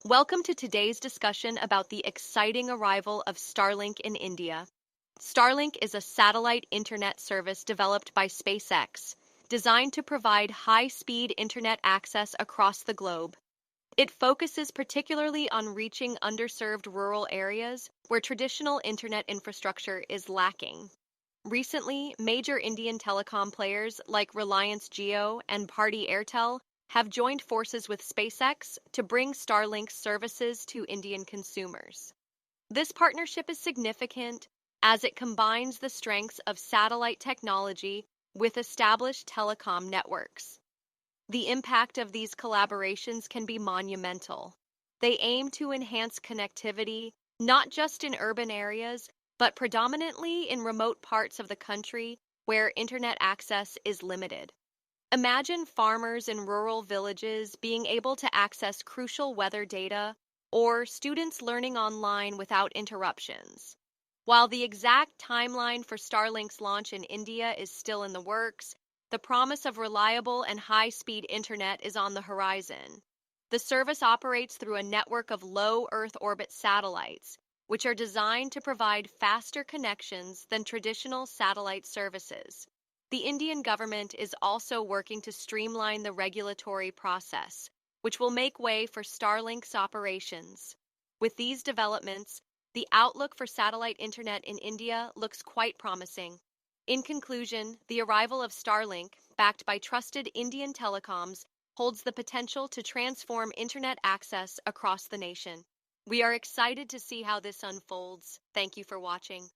Welcome to today's discussion about the exciting arrival of Starlink in India. Starlink is a satellite internet service developed by SpaceX, designed to provide high-speed internet access across the globe. It focuses particularly on reaching underserved rural areas where traditional internet infrastructure is lacking. Recently, major Indian telecom players like Reliance Jio and Bharti Airtel have joined forces with SpaceX to bring Starlink services to Indian consumers. This partnership is significant as it combines the strengths of satellite technology with established telecom networks. The impact of these collaborations can be monumental. They aim to enhance connectivity not just in urban areas, but predominantly in remote parts of the country where internet access is limited. Imagine farmers in rural villages being able to access crucial weather data or students learning online without interruptions. While the exact timeline for Starlink's launch in India is still in the works, the promise of reliable and high-speed internet is on the horizon. The service operates through a network of low Earth orbit satellites, which are designed to provide faster connections than traditional satellite services. The Indian government is also working to streamline the regulatory process, which will make way for Starlink's operations. With these developments, the outlook for satellite internet in India looks quite promising. In conclusion, the arrival of Starlink, backed by trusted Indian telecoms, holds the potential to transform internet access across the nation. We are excited to see how this unfolds. Thank you for watching.